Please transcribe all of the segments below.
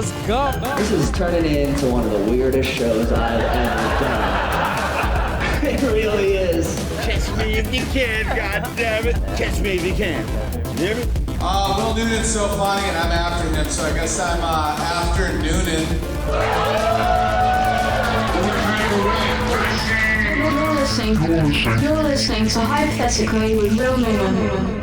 Let's go. This is turning into one of the weirdest shows I've ever done. It really is. Catch me if you can, goddammit. Catch me if you can. You hear me? Will Noonan's so funny and I'm after him, so I guess I'm after Noonan. You're listening to Hypothetically with Will Noonan.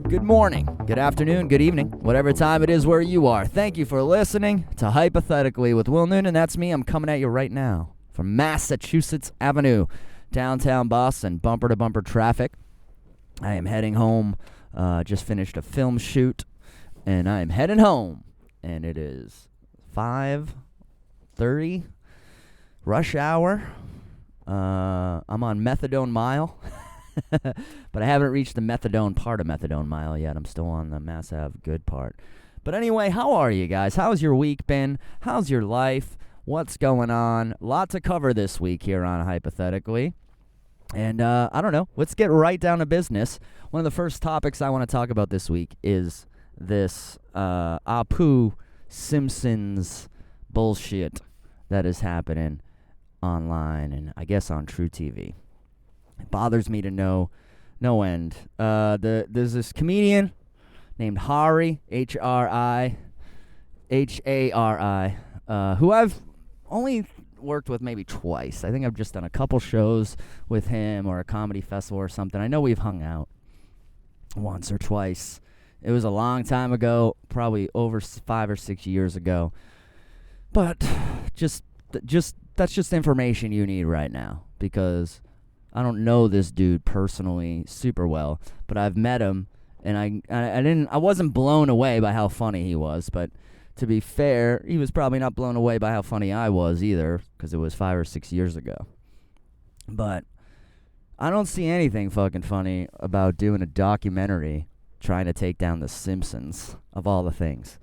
Good morning, good afternoon, good evening, whatever time it is where you are. Thank you for listening to Hypothetically with Will Noonan. That's me. I'm coming at you right now from Massachusetts Avenue, downtown Boston, bumper-to-bumper traffic. I am heading home. Just finished a film shoot, and I am heading home. And it is 5:30, rush hour. I'm on Methadone Mile. But I haven't reached the methadone part of Methadone Mile yet. I'm still on the Mass Ave good part. But anyway, how are you guys? How's your week been? How's your life? What's going on? Lot to cover this week here on Hypothetically. And I don't know. Let's get right down to business. One of the first topics I want to talk about this week is this Apu Simpsons bullshit that is happening online and I guess on True TV. It bothers me to no end. There's this comedian named Hari, H-R-I, H-A-R-I, who I've only worked with maybe twice. I think I've just done a couple shows with him or a comedy festival or something. I know we've hung out once or twice. It was a long time ago, probably over 5 or 6 years ago. But just that's just information you need right now, because I don't know this dude personally super well, but I've met him, and I wasn't blown away by how funny he was, but to be fair, he was probably not blown away by how funny I was either, because it was 5 or 6 years ago. But I don't see anything fucking funny about doing a documentary trying to take down the Simpsons, of all the things,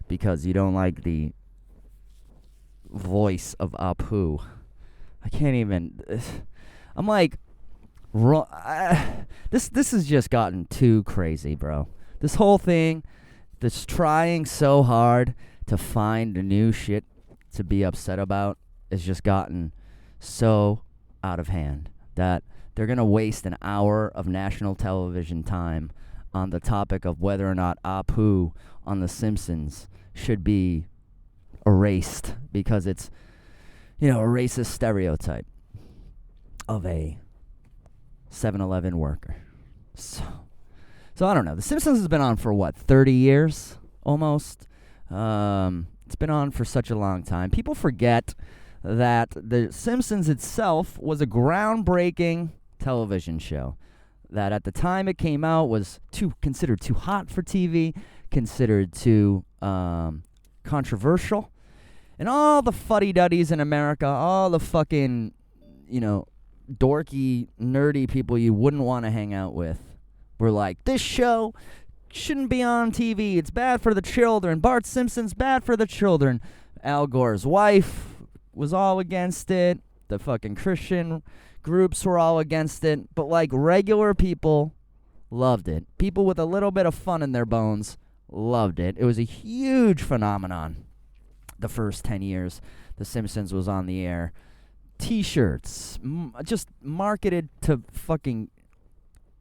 because you don't like the voice of Apu. I can't even... I'm like, this has just gotten too crazy, bro. This whole thing, this trying so hard to find new shit to be upset about, has just gotten so out of hand that they're going to waste an hour of national television time on the topic of whether or not Apu on The Simpsons should be erased because it's, a racist stereotype of a 7-Eleven worker. So I don't know. The Simpsons has been on for 30 years almost. It's been on for such a long time. People forget that The Simpsons itself was a groundbreaking television show that at the time it came out was considered too hot for TV, considered too controversial. And all the fuddy-duddies in America, all the fucking, dorky, nerdy people you wouldn't want to hang out with were like, this show shouldn't be on TV. It's bad for the children. Bart Simpson's bad for the children. Al Gore's wife was all against it. The fucking Christian groups were all against it. But like regular people loved it. People with a little bit of fun in their bones loved it. It was a huge phenomenon. The first 10 years The Simpsons was on the air. T-shirts, just marketed to fucking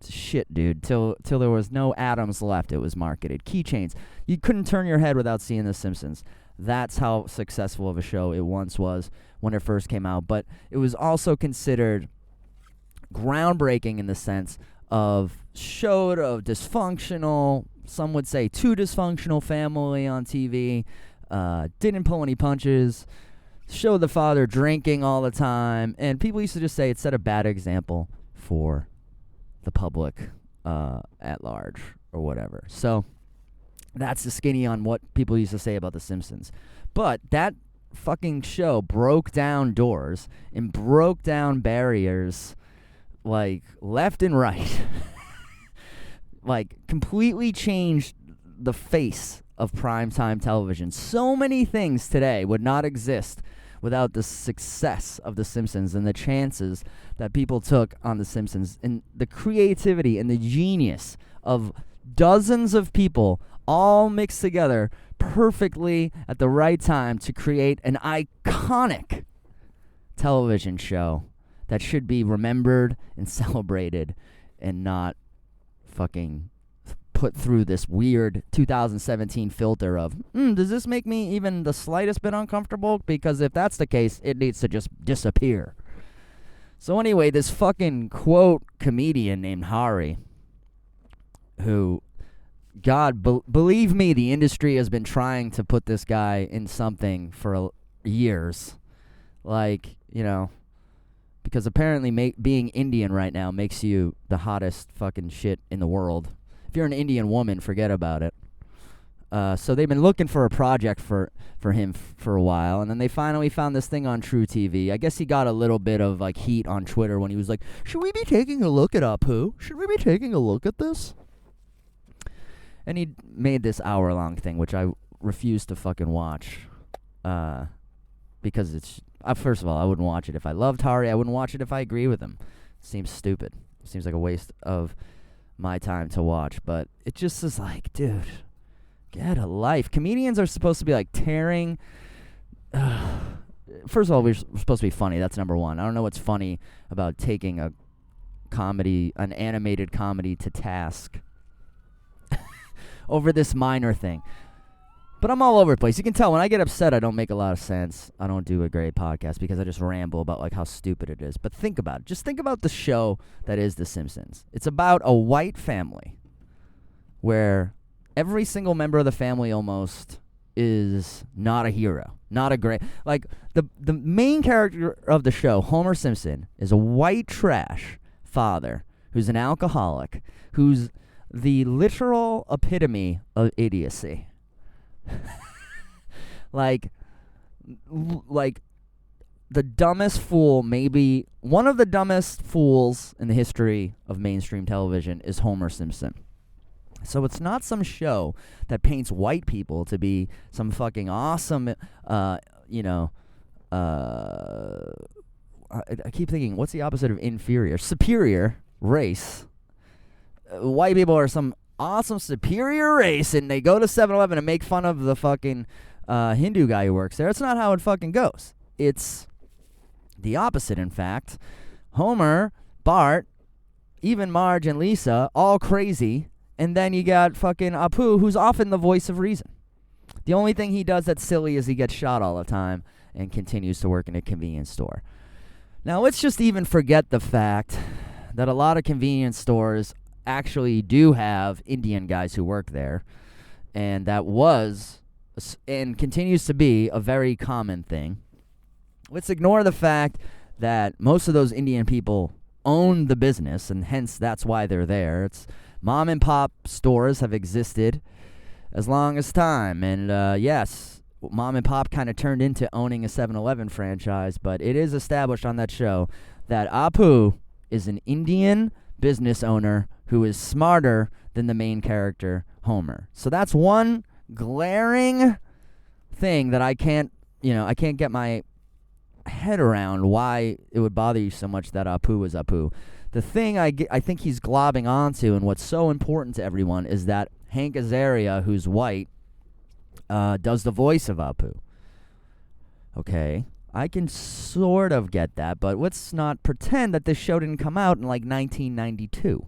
shit, dude. Till there was no atoms left, it was marketed. Keychains. You couldn't turn your head without seeing The Simpsons. That's how successful of a show it once was when it first came out. But it was also considered groundbreaking in the sense of showed a dysfunctional, some would say too dysfunctional family on TV. Didn't pull any punches, showed the father drinking all the time, and people used to just say it set a bad example for the public at large or whatever. So that's the skinny on what people used to say about The Simpsons. But that fucking show broke down doors and broke down barriers like left and right. Like completely changed the face of primetime television. So many things today would not exist without the success of The Simpsons and the chances that people took on The Simpsons and the creativity and the genius of dozens of people all mixed together perfectly at the right time to create an iconic television show that should be remembered and celebrated and not fucking put through this weird 2017 filter of, does this make me even the slightest bit uncomfortable? Because if that's the case, it needs to just disappear. So anyway, this fucking quote comedian named Hari, who, God, believe me, the industry has been trying to put this guy in something for years. Like, you know, because apparently being Indian right now makes you the hottest fucking shit in the world. If you're an Indian woman, forget about it. So they've been looking for a project for him for a while, and then they finally found this thing on True TV. I guess he got a little bit of like heat on Twitter when he was like, should we be taking a look at Apu? Should we be taking a look at this? And he made this hour-long thing, which I refuse to fucking watch. Because it's, first of all, I wouldn't watch it if I loved Hari. I wouldn't watch it if I agree with him. It seems stupid. It seems like a waste of my time to watch. But it just is like, dude, get a life. Comedians are supposed to be like tearing. First of all, we're supposed to be funny. That's number one. I don't know what's funny about taking a comedy, an animated comedy, to task over this minor thing. But I'm all over the place. You can tell when I get upset, I don't make a lot of sense. I don't do a great podcast because I just ramble about like how stupid it is. But think about it. Just think about the show that is The Simpsons. It's about a white family where every single member of the family almost is not a hero, not a great. Like the main character of the show, Homer Simpson, is a white trash father who's an alcoholic, who's the literal epitome of idiocy. like the dumbest fool, maybe one of the dumbest fools in the history of mainstream television is Homer Simpson. So it's not some show that paints white people to be some fucking awesome, I keep thinking, what's the opposite of inferior? Superior race. White people are some awesome superior race, and they go to 7-Eleven and make fun of the fucking Hindu guy who works there. It's not how it fucking goes. It's the opposite, in fact. Homer, Bart, even Marge and Lisa, all crazy, and then you got fucking Apu, who's often the voice of reason. The only thing he does that's silly is he gets shot all the time and continues to work in a convenience store. Now, let's just even forget the fact that a lot of convenience stores actually do have Indian guys who work there, and that was and continues to be a very common thing. Let's ignore the fact that most of those Indian people own the business, and hence that's why they're there. It's mom and pop stores have existed as long as time, and yes, mom and pop kind of turned into owning a 7-Eleven franchise, but it is established on that show that Apu is an Indian business owner who is smarter than the main character, Homer. So that's one glaring thing that I can't get my head around why it would bother you so much that Apu is Apu. The thing I think he's globbing onto, and what's so important to everyone, is that Hank Azaria, who's white, does the voice of Apu. Okay, I can sort of get that, but let's not pretend that this show didn't come out in like 1992,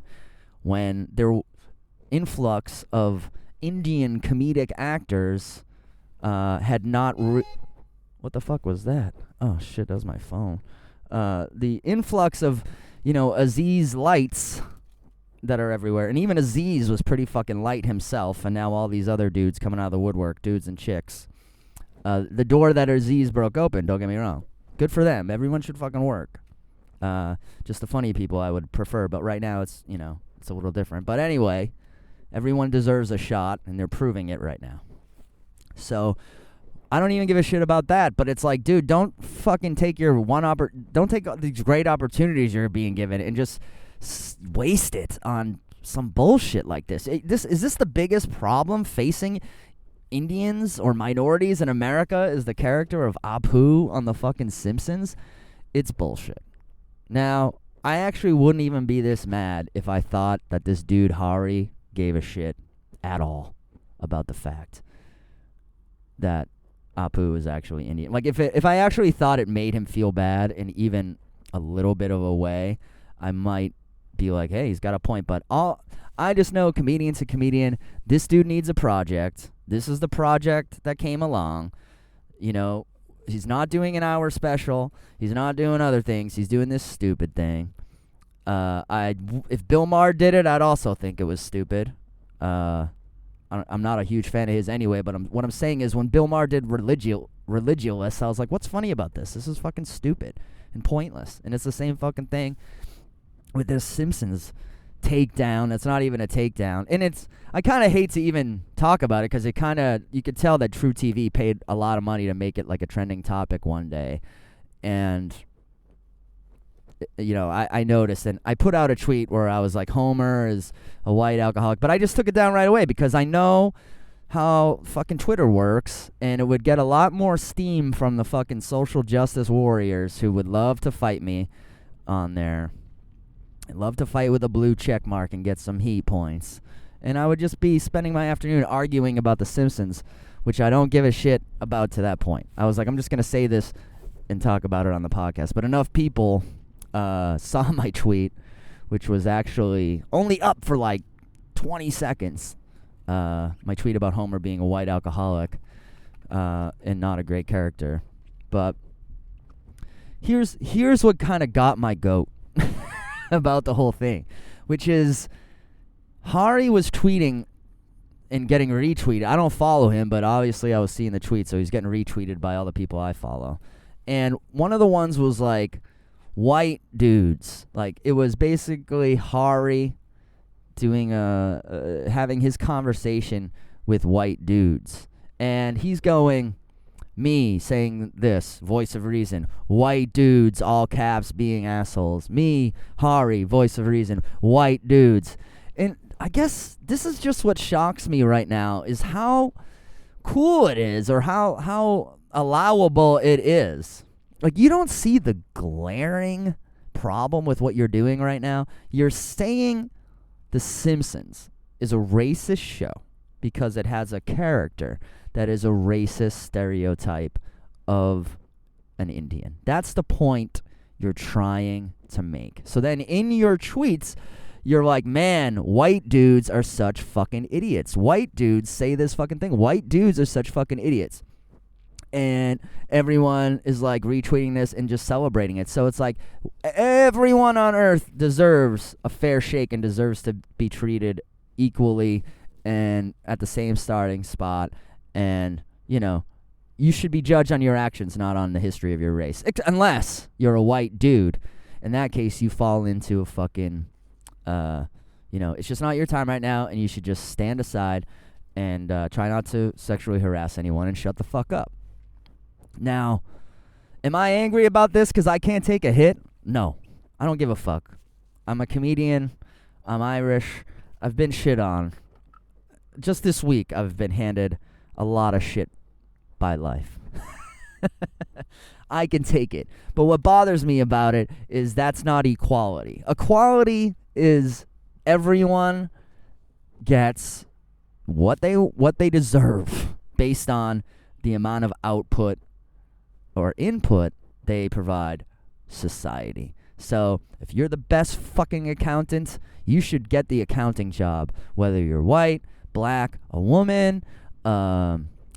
when their influx of Indian comedic actors had not... What the fuck was that? Oh shit, that was my phone. The influx of, Aziz lights that are everywhere, and even Aziz was pretty fucking light himself, and now all these other dudes coming out of the woodwork, dudes and chicks. The door that Aziz broke open, don't get me wrong. Good for them. Everyone should fucking work. Just the funny people I would prefer, but right now it's, it's a little different. But anyway, everyone deserves a shot, and they're proving it right now. So I don't even give a shit about that, but it's like, dude, don't fucking take don't take these great opportunities you're being given and just waste it on some bullshit like this. Is this the biggest problem facing Indians or minorities in America? Is the character of Apu on the fucking Simpsons? It's bullshit. Now, I actually wouldn't even be this mad if I thought that this dude Hari gave a shit at all. about the fact that Apu is actually Indian. Like, if I actually thought it made him feel bad in even a little bit of a way, I might be like, hey, he's got a point. But I just know comedian to comedian, this dude needs a project. This is the project that came along. You know, he's not doing an hour special. He's not doing other things. He's doing this stupid thing. If Bill Maher did it, I'd also think it was stupid. I'm not a huge fan of his anyway, but what I'm saying is when Bill Maher did Religulous, I was like, what's funny about this? This is fucking stupid and pointless. And it's the same fucking thing with this Simpsons takedown. It's not even a takedown. And I kind of hate to even talk about it because you could tell that True TV paid a lot of money to make it like a trending topic one day. And, you know, I noticed, and I put out a tweet where I was like, Homer is a white alcoholic, but I just took it down right away because I know how fucking Twitter works, and it would get a lot more steam from the fucking social justice warriors who would love to fight me on there. I'd love to fight with a blue check mark and get some heat points. And I would just be spending my afternoon arguing about The Simpsons, which I don't give a shit about to that point. I was like, I'm just going to say this and talk about it on the podcast. But enough people saw my tweet, which was actually only up for like 20 seconds. My tweet about Homer being a white alcoholic and not a great character. But here's what kind of got my goat about the whole thing, which is Hari was tweeting and getting retweeted. I don't follow him, but obviously I was seeing the tweet, so he's getting retweeted by all the people I follow. And one of the ones was like white dudes. Like, it was basically Hari doing having his conversation with white dudes. And he's going, me saying this, voice of reason, white dudes, all caps, being assholes. Me, Hari, voice of reason, white dudes. And I guess this is just what shocks me right now, is how cool it is, or how allowable it is. Like, you don't see the glaring problem with what you're doing right now. You're saying The Simpsons is a racist show because it has a character that is a racist stereotype of an Indian. That's the point you're trying to make. So then in your tweets, you're like, man, white dudes are such fucking idiots. White dudes say this fucking thing. White dudes are such fucking idiots. And everyone is like retweeting this and just celebrating it. So it's like everyone on earth deserves a fair shake and deserves to be treated equally and at the same starting spot. And, you know, you should be judged on your actions, not on the history of your race. Unless you're a white dude. In that case, you fall into a fucking, you know, it's just not your time right now, and you should just stand aside and try not to sexually harass anyone and shut the fuck up. Now, am I angry about this because I can't take a hit? No. I don't give a fuck. I'm a comedian. I'm Irish. I've been shit on. Just this week, I've been handed a lot of shit by life. I can take it. But what bothers me about it is that's not equality. Equality is everyone gets what they deserve based on the amount of output or input they provide society. So if you're the best fucking accountant, you should get the accounting job, whether you're white, black, a woman,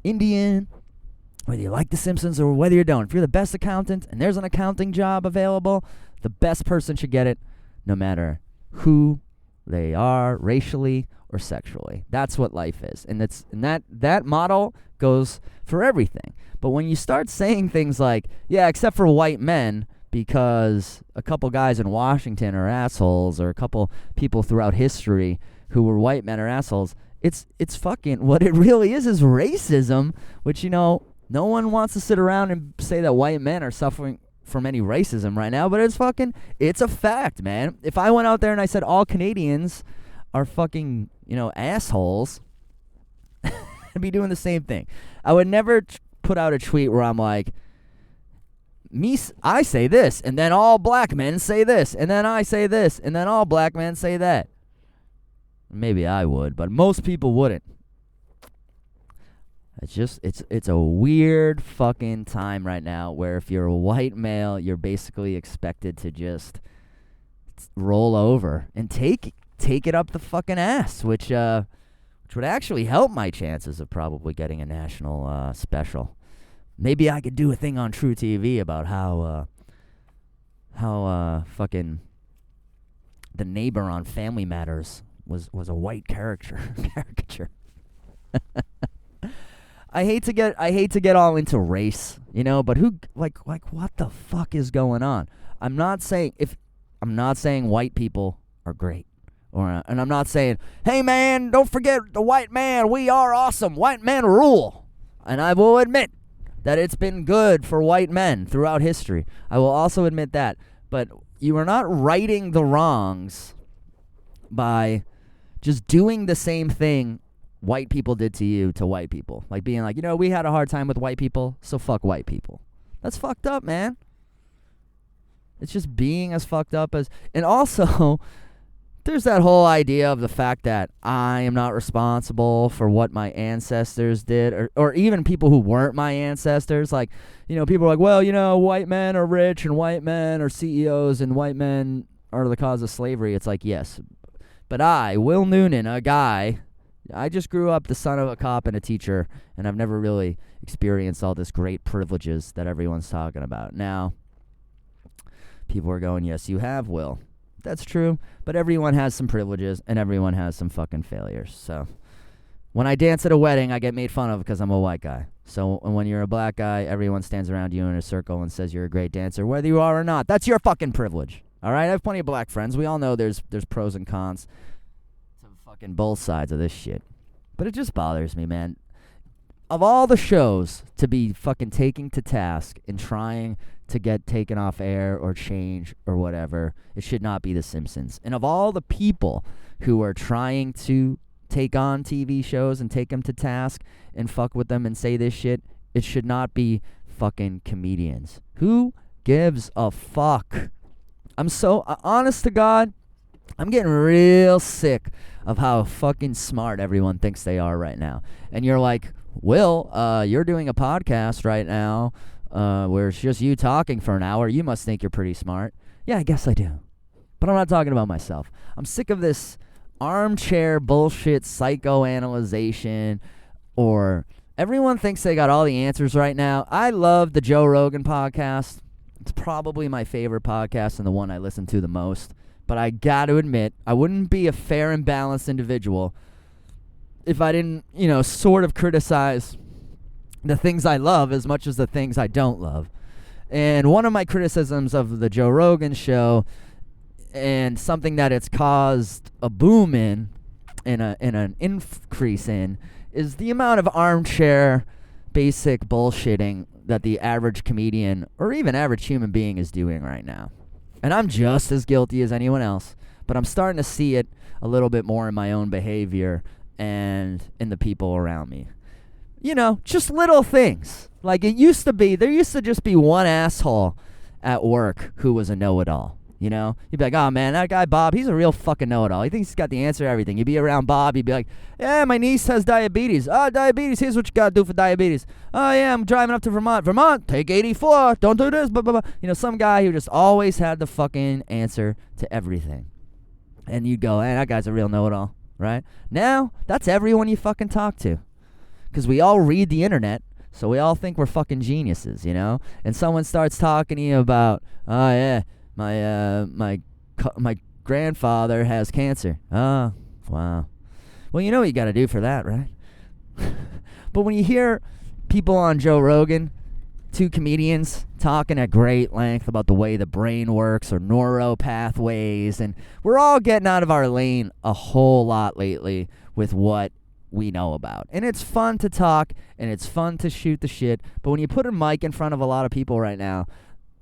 Indian, whether you like The Simpsons or whether you don't. If you're the best accountant and there's an accounting job available, the best person should get it, no matter who they are, racially or sexually. That's what life is. And that model goes for everything. But when you start saying things like, yeah, except for white men, because a couple guys in Washington are assholes, or a couple people throughout history who were white men are assholes, it's fucking, what it really is racism, which, you know, no one wants to sit around and say that white men are suffering from any racism right now, but it's a fact, man. If I went out there and I said all Canadians are fucking, you know, assholes, I'd be doing the same thing. I would never put out a tweet where I'm like, I say this, and then all black men say this, and then I say this, and then all black men say that. Maybe I would, but most people wouldn't. It's a weird fucking time right now where if you're a white male, you're basically expected to just roll over and take it up the fucking ass, which would actually help my chances of probably getting a national special. Maybe I could do a thing on True TV about how fucking the neighbor on Family Matters was a white caricature. I hate to get all into race, but who like what the fuck is going on? I'm not saying white people are great, and I'm not saying, hey man, don't forget the white man, we are awesome, white men rule. And I will admit that it's been good for white men throughout history. I will also admit that, but you are not righting the wrongs by just doing the same thing white people did to you to white people. Like being like, we had a hard time with white people, so fuck white people. That's fucked up, man. It's just being as fucked up as... And also, there's that whole idea of the fact that I am not responsible for what my ancestors did, or even people who weren't my ancestors. Like, people are like, well, white men are rich and white men are CEOs and white men are the cause of slavery. It's like, yes. But I, Will Noonan, a guy... I just grew up the son of a cop and a teacher, and I've never really experienced all this great privileges that everyone's talking about. Now, people are going, yes, you have, Will. That's true, but everyone has some privileges, and everyone has some fucking failures. So, when I dance at a wedding, I get made fun of because I'm a white guy. So, when you're a black guy, everyone stands around you in a circle and says you're a great dancer, whether you are or not. That's your fucking privilege, all right? I have plenty of black friends. We all know there's pros and cons. Fucking both sides of this shit. But it just bothers me, man. Of all the shows to be fucking taking to task and trying to get taken off air or change or whatever, it should not be The Simpsons. And of all the people who are trying to take on TV shows and take them to task and fuck with them and say this shit, it should not be fucking comedians. Who gives a fuck? I'm so honest to God, I'm getting real sick of how fucking smart everyone thinks they are right now. And you're like, Will, you're doing a podcast right now where it's just you talking for an hour. You must think you're pretty smart. Yeah, I guess I do. But I'm not talking about myself. I'm sick of this armchair bullshit psychoanalyzation, or everyone thinks they got all the answers right now. I love the Joe Rogan podcast. It's probably my favorite podcast and the one I listen to the most. But I got to admit, I wouldn't be a fair and balanced individual if I didn't, sort of criticize the things I love as much as the things I don't love. And one of my criticisms of the Joe Rogan show, and something that it's caused a boom in an increase in, is the amount of armchair basic bullshitting that the average comedian or even average human being is doing right now. And I'm just as guilty as anyone else, but I'm starting to see it a little bit more in my own behavior and in the people around me. Just little things. Like there used to just be one asshole at work who was a know-it-all. You'd be like, oh man, that guy Bob, he's a real fucking know-it-all. He thinks he's got the answer to everything. You'd be around Bob, you'd be like, yeah, my niece has diabetes. Oh, diabetes, here's what you gotta do for diabetes. Oh yeah, I'm driving up to Vermont. Vermont, take 84, don't do this, blah, blah, blah. Some guy who just always had the fucking answer to everything. And you'd go, hey, that guy's a real know-it-all, right? Now, that's everyone you fucking talk to. Because we all read the internet, so we all think we're fucking geniuses, And someone starts talking to you about, oh yeah, my grandfather has cancer. Oh, wow. Well, you know what you got to do for that, right? But when you hear people on Joe Rogan, two comedians talking at great length about the way the brain works or neuro pathways, and we're all getting out of our lane a whole lot lately with what we know about. And it's fun to talk, and it's fun to shoot the shit, but when you put a mic in front of a lot of people right now,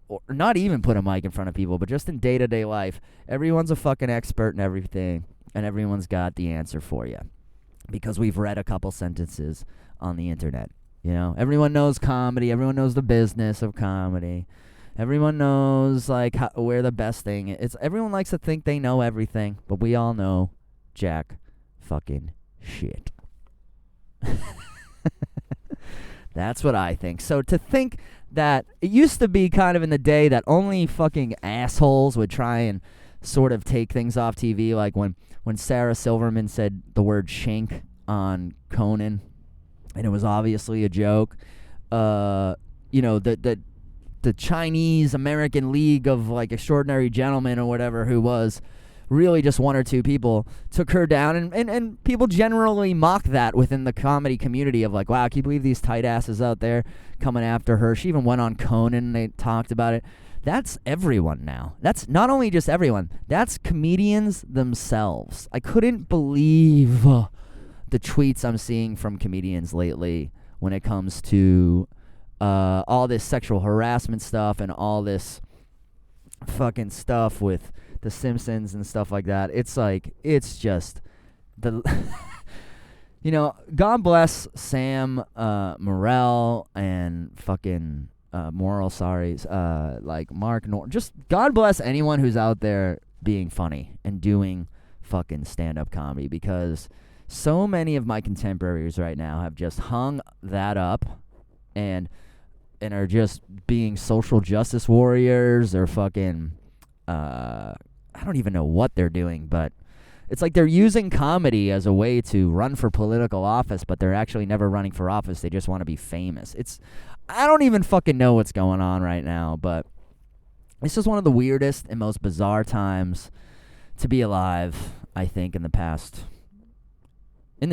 or not even put a mic in front of people, but just in day-to-day life, everyone's a fucking expert in everything, and everyone's got the answer for you. Because we've read a couple sentences on the internet. Everyone knows comedy. Everyone knows the business of comedy. Everyone knows, where the best thing is. Everyone likes to think they know everything, but we all know jack fucking shit. That's what I think. So to think that it used to be kind of in the day that only fucking assholes would try and sort of take things off TV, like when Sarah Silverman said the word shank on Conan, and it was obviously a joke. The Chinese American League of like Extraordinary Gentlemen or whatever, who was really just one or two people, took her down, and people generally mock that within the comedy community of like, wow, can you believe these tight asses out there coming after her? She even went on Conan and they talked about it. That's everyone now. That's not only just everyone, that's comedians themselves. I couldn't believe the tweets I'm seeing from comedians lately when it comes to all this sexual harassment stuff and all this fucking stuff with the Simpsons and stuff like that. It's like, it's just the God bless Sam Morrell and fucking like Mark just God bless anyone who's out there being funny and doing fucking stand-up comedy, because so many of my contemporaries right now have just hung that up and are just being social justice warriors or fucking I don't even know what they're doing, but it's like they're using comedy as a way to run for political office, but they're actually never running for office. They just want to be famous. I don't even fucking know what's going on right now, but it's just one of the weirdest and most bizarre times to be alive, I think, in the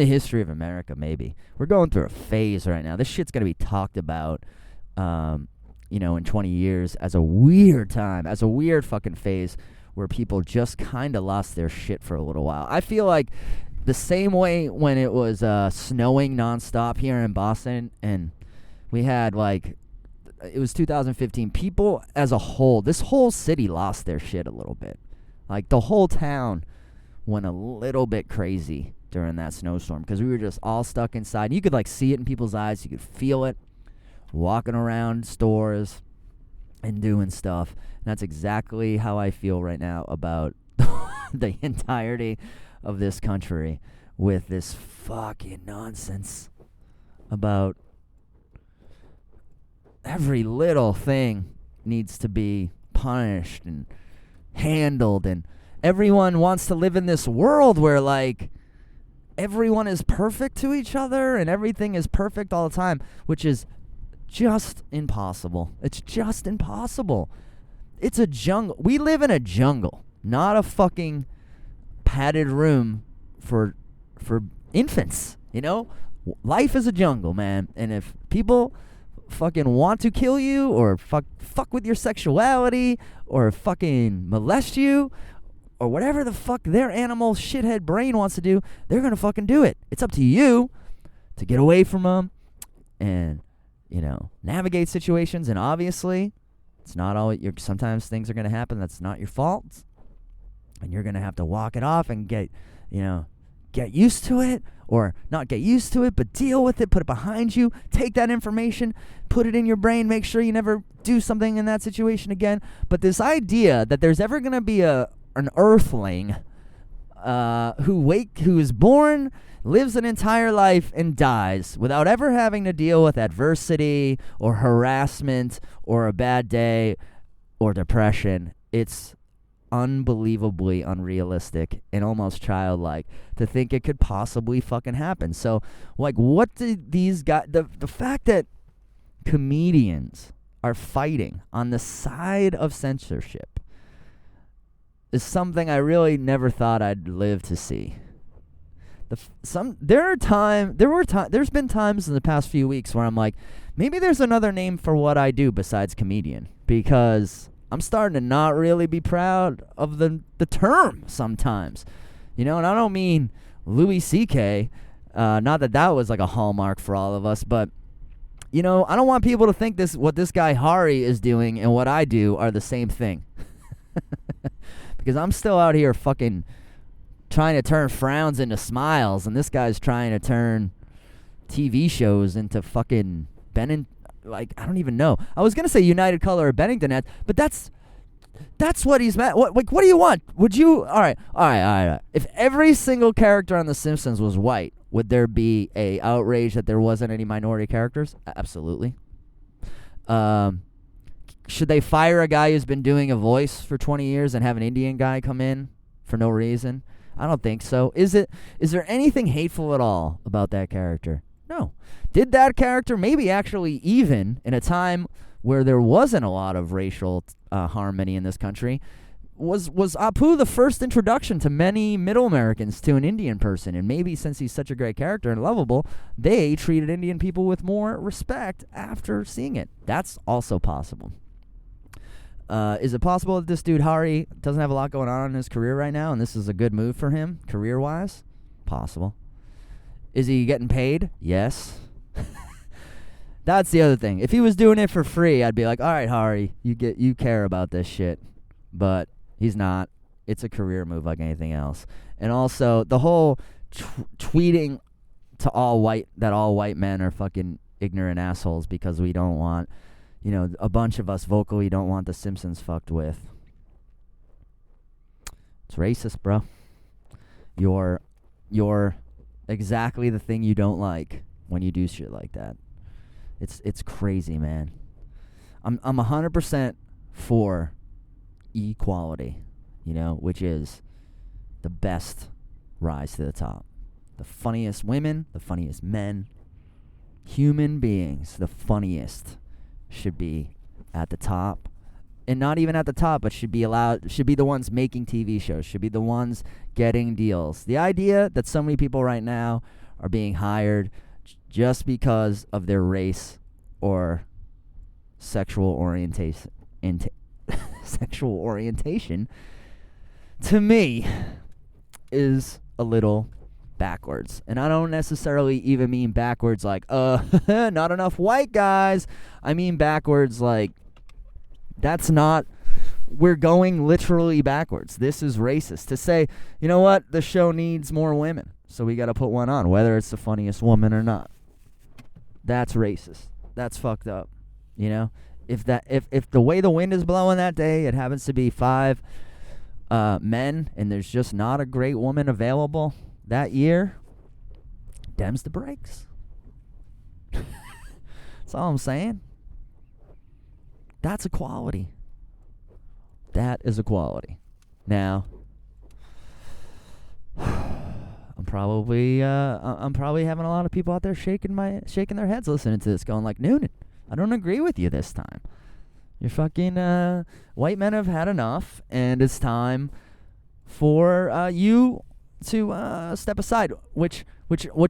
history of America, maybe. We're going through a phase right now. This shit's going to be talked about, in 20 years as a weird time, as a weird fucking phase where people just kind of lost their shit for a little while. I feel like the same way when it was snowing nonstop here in Boston, and we had it was 2015, people as a whole, this whole city lost their shit a little bit. Like the whole town went a little bit crazy during that snowstorm because we were just all stuck inside. You could see it in people's eyes. You could feel it walking around stores and doing stuff. And that's exactly how I feel right now about the entirety of this country, with this fucking nonsense about every little thing needs to be punished and handled, and everyone wants to live in this world where everyone is perfect to each other and everything is perfect all the time, which is just impossible. It's just impossible. It's a jungle. We live in a jungle, not a fucking padded room for infants. Life is a jungle, man. And if people fucking want to kill you or fuck with your sexuality or fucking molest you or whatever the fuck their animal shithead brain wants to do, they're gonna fucking do it. It's up to you to get away from them and navigate situations. And obviously it's not all sometimes things are gonna happen that's not your fault, and you're gonna have to walk it off and get used to it, or not get used to it, but deal with it, put it behind you, take that information, put it in your brain, make sure you never do something in that situation again. But this idea that there's ever going to be an earthling who is born, lives an entire life, and dies without ever having to deal with adversity or harassment or a bad day or depression, it's unbelievably unrealistic and almost childlike to think it could possibly fucking happen. So what did these guys, the fact that comedians are fighting on the side of censorship is something I really never thought I'd live to see. There's been times in the past few weeks where I'm like, maybe there's another name for what I do besides comedian, because I'm starting to not really be proud of the term sometimes. And I don't mean Louis C.K., not that was like a hallmark for all of us, but, I don't want people to think what this guy Hari is doing and what I do are the same thing. Because I'm still out here fucking trying to turn frowns into smiles, and this guy's trying to turn TV shows into fucking I don't even know. I was gonna say United Color or Bennington Nets, but that's what he's meant. What do you want? Would you? All right. If every single character on The Simpsons was white, Would there be a outrage that there wasn't any minority characters? Absolutely. Should they fire a guy who's been doing a voice for 20 years and have an Indian guy come in for no reason? I don't think so. Is there anything hateful at all about that character? No. Did that character maybe actually even in a time where there wasn't a lot of racial harmony in this country, was Apu the first introduction to many Middle Americans to an Indian person? And maybe since he's such a great character and lovable, they treated Indian people with more respect after seeing it. That's also possible. Is it possible that this dude Hari doesn't have a lot going on in his career right now, and this is a good move for him career-wise? Possible. Is he getting paid? Yes. That's the other thing. If he was doing it for free, I'd be like, all right, Hari, you care about this shit. But he's not. It's a career move like anything else. And also, the whole tweeting to all white men are fucking ignorant assholes because we don't want, a bunch of us vocally don't want the Simpsons fucked with. It's racist, bro. You're exactly the thing you don't like when you do shit like that. It's crazy, man. I'm 100% for equality, which is the best rise to the top. The funniest women, the funniest men, human beings, the funniest should be at the top. And not even at the top, but should be the ones making TV shows, should be the ones getting deals. The idea that so many people right now are being hired just because of their race or sexual orientation, to me, is a little backwards. And I don't necessarily even mean backwards like, not enough white guys. I mean backwards like, we're going literally backwards. This is racist. To say, you know what, the show needs more women, so we got to put one on, whether it's the funniest woman or not. That's racist. That's fucked up. If the way the wind is blowing that day, it happens to be 5 men, and there's just not a great woman available that year, dems the brakes. That's all I'm saying. That's equality. That is equality. Now, I'm probably having a lot of people out there shaking their heads listening to this, going like, Noonan, I don't agree with you this time. You're fucking white men have had enough, and it's time for you to step aside. Which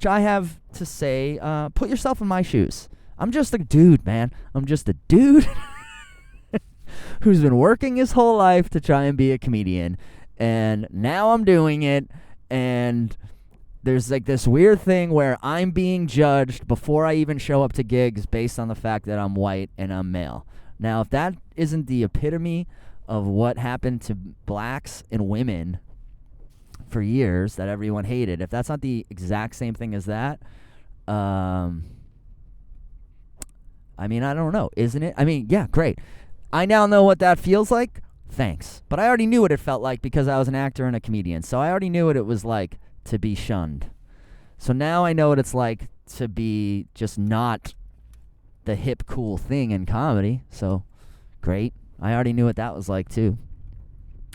I have to say, put yourself in my shoes. I'm just a dude, man. I'm just a dude who's been working his whole life to try and be a comedian, and now I'm doing it, and there's like this weird thing where I'm being judged before I even show up to gigs based on the fact that I'm white and I'm male. Now, if that isn't the epitome of what happened to blacks and women for years that everyone hated, if that's not the exact same thing as that, I don't know, isn't it? Yeah, great. I now know what that feels like. Thanks. But I already knew what it felt like because I was an actor and a comedian. So I already knew what it was like to be shunned. So now I know what it's like to be just not the hip, cool thing in comedy. So great. I already knew what that was like too.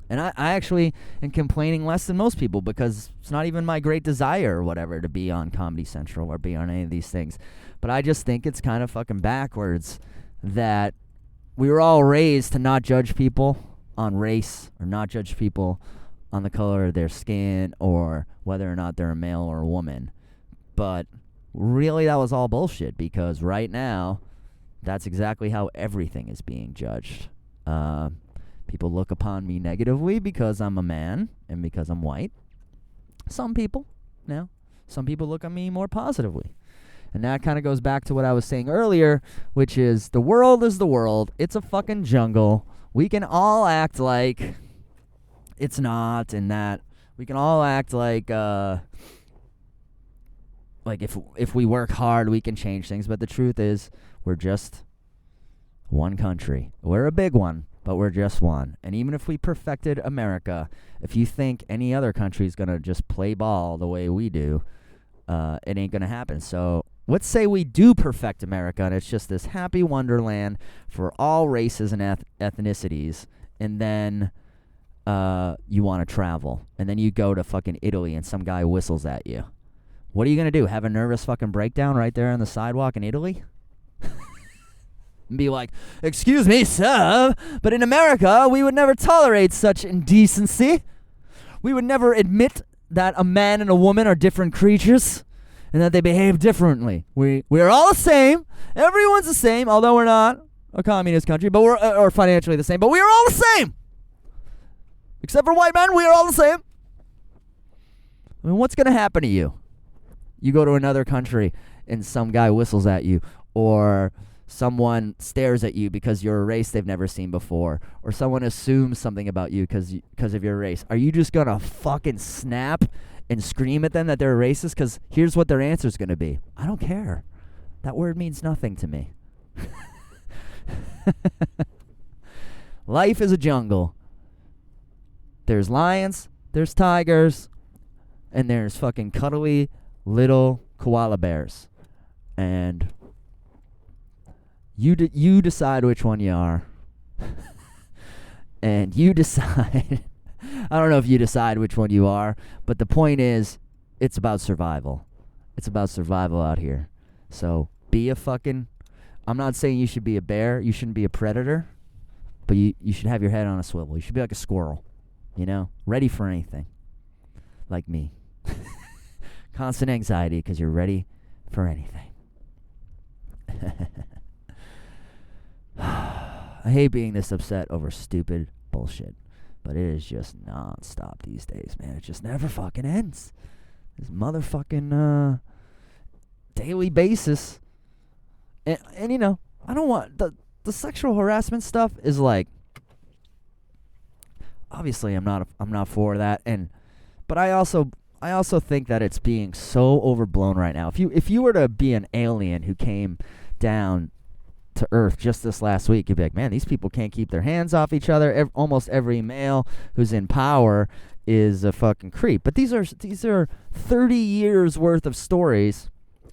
And I actually am complaining less than most people because it's not even my great desire or whatever to be on Comedy Central or be on any of these things. But I just think it's kind of fucking backwards that we were all raised to not judge people on race or not judge people on the color of their skin or whether or not they're a male or a woman. But really that was all bullshit because right now that's exactly how everything is being judged. People look upon me negatively because I'm a man and because I'm white. Some people look on me more positively. And that kind of goes back to what I was saying earlier, which is the world is the world. It's a fucking jungle. We can all act like it's not, and that we can all act like if we work hard, we can change things. But the truth is, we're just one country. We're a big one, but we're just one. And even if we perfected America, if you think any other country is going to just play ball the way we do, it ain't gonna happen. So let's say we do perfect America, and it's just this happy wonderland for all races and ethnicities, and then you want to travel, and then you go to fucking Italy, and some guy whistles at you. What are you gonna do? Have a nervous fucking breakdown right there on the sidewalk in Italy? And be like, excuse me, sir, but in America, we would never tolerate such indecency. We would never admit that a man and a woman are different creatures and that they behave differently. We are all the same. Everyone's the same, although we're not a communist country, but we're or financially the same, but we are all the same. Except for white men, we are all the same. I mean, what's going to happen to you? You go to another country and some guy whistles at you, or someone stares at you because you're a race they've never seen before, or someone assumes something about you because of your race. Are you just going to fucking snap and scream at them that they're racist? Because here's what their answer is going to be. I don't care. That word means nothing to me. Life is a jungle. There's lions, there's tigers, and there's fucking cuddly little koala bears. And you decide which one you are. And you decide. I don't know if you decide which one you are, but the point is, it's about survival. It's about survival out here. So be a fucking... I'm not saying you should be a bear. You shouldn't be a predator. But you should have your head on a swivel. You should be like a squirrel. You know? Ready for anything. Like me. Constant anxiety because you're ready for anything. I hate being this upset over stupid bullshit, but it is just non-stop these days, man. It just never fucking ends. This motherfucking daily basis. And you know, I don't want the sexual harassment stuff is like, obviously I'm not for that, but I also think that it's being so overblown right now. If you were to be an alien who came down to Earth just this last week, you'd be like, man, these people can't keep their hands off each other. Almost every male who's in power is a fucking creep. But these are 30 years worth of stories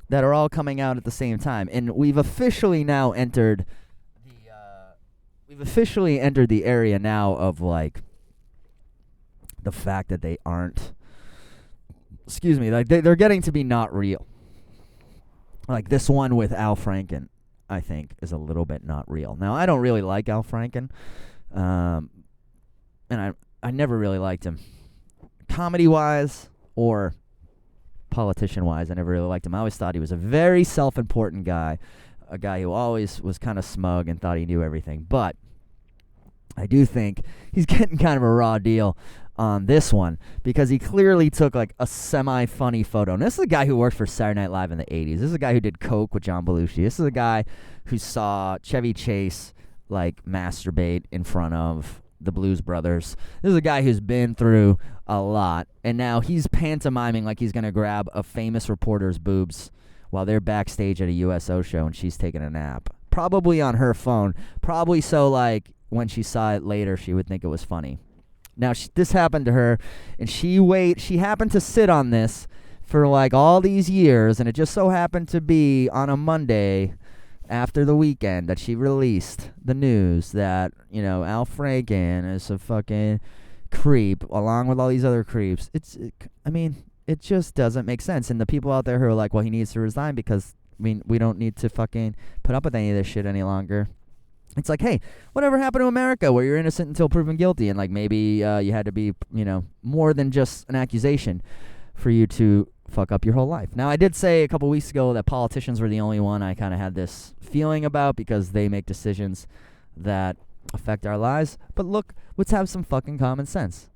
that are all coming out at the same time, and we've officially now entered the area now of like the fact that they aren't. Excuse me, like they're getting to be not real. Like this one with Al Franken, I think, is a little bit not real. Now, I don't really like Al Franken, and I never really liked him, comedy-wise or politician-wise. I never really liked him. I always thought he was a very self-important guy, a guy who always was kind of smug and thought he knew everything. But I do think he's getting kind of a raw deal on this one because he clearly took like a semi-funny photo. And this is a guy who worked for Saturday Night Live in the 80s. This is a guy who did coke with John Belushi. This is a guy who saw Chevy Chase like masturbate in front of the Blues Brothers. This is a guy who's been through a lot, and now he's pantomiming like he's gonna grab a famous reporter's boobs while they're backstage at a USO show and she's taking a nap, probably on her phone, probably so like when she saw it later she would think it was funny. Now, this happened to her, and she happened to sit on this for like all these years, and it just so happened to be on a Monday after the weekend that she released the news that, you know, Al Franken is a fucking creep along with all these other creeps. It just doesn't make sense. And the people out there who are like, well, he needs to resign because, I mean, we don't need to fucking put up with any of this shit any longer. It's like, hey, whatever happened to America where you're innocent until proven guilty, and like maybe you had to be, you know, more than just an accusation for you to fuck up your whole life. Now, I did say a couple weeks ago that politicians were the only one I kind of had this feeling about because they make decisions that affect our lives. But look, let's have some fucking common sense.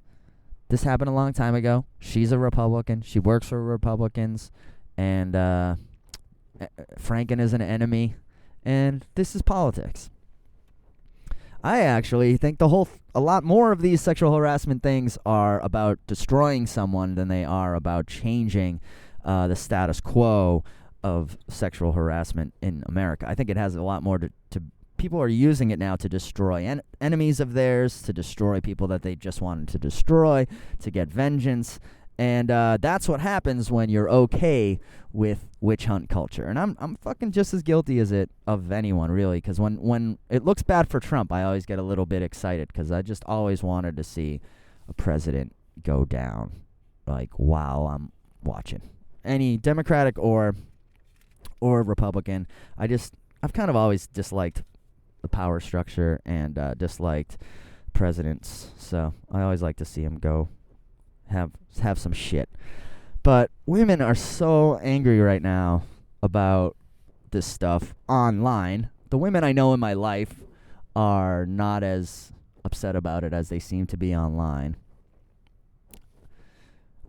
This happened a long time ago. She's a Republican. She works for Republicans, and Franken is an enemy, and this is politics. I actually think a lot more of these sexual harassment things are about destroying someone than they are about changing the status quo of sexual harassment in America. I think it has a lot more to people are using it now to destroy enemies of theirs, to destroy people that they just wanted to destroy, to get vengeance, And that's what happens when you're okay with witch hunt culture. And I'm fucking just as guilty as it of anyone, really, because when it looks bad for Trump, I always get a little bit excited because I just always wanted to see a president go down, like, while I'm watching. Any Democratic or Republican, I've kind of always disliked the power structure and disliked presidents, so I always like to see him go have some shit. But women are so angry right now about this stuff online. The women I know in my life are not as upset about it as they seem to be online.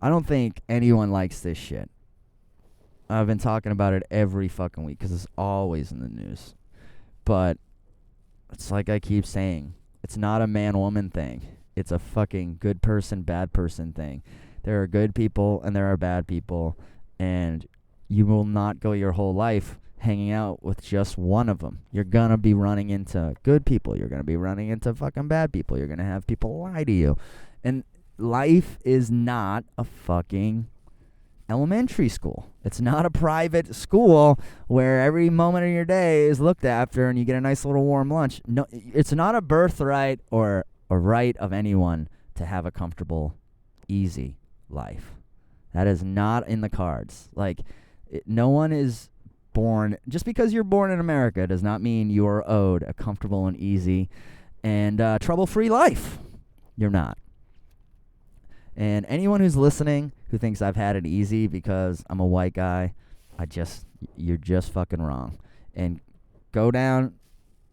I don't think anyone likes this shit. I've been talking about it every fucking week because it's always in the news. But it's like I keep saying, it's not a man-woman thing. It's a fucking good person, bad person thing. There are good people and there are bad people, and you will not go your whole life hanging out with just one of them. You're going to be running into good people. You're going to be running into fucking bad people. You're going to have people lie to you. And life is not a fucking elementary school. It's not a private school where every moment of your day is looked after and you get a nice little warm lunch. No, it's not a birthright or a right of anyone to have a comfortable, easy life. That is not in the cards. Like, no one is born, just because you're born in America does not mean you are owed a comfortable and easy and trouble-free life. You're not. And anyone who's listening who thinks I've had it easy because I'm a white guy, you're just fucking wrong. And go down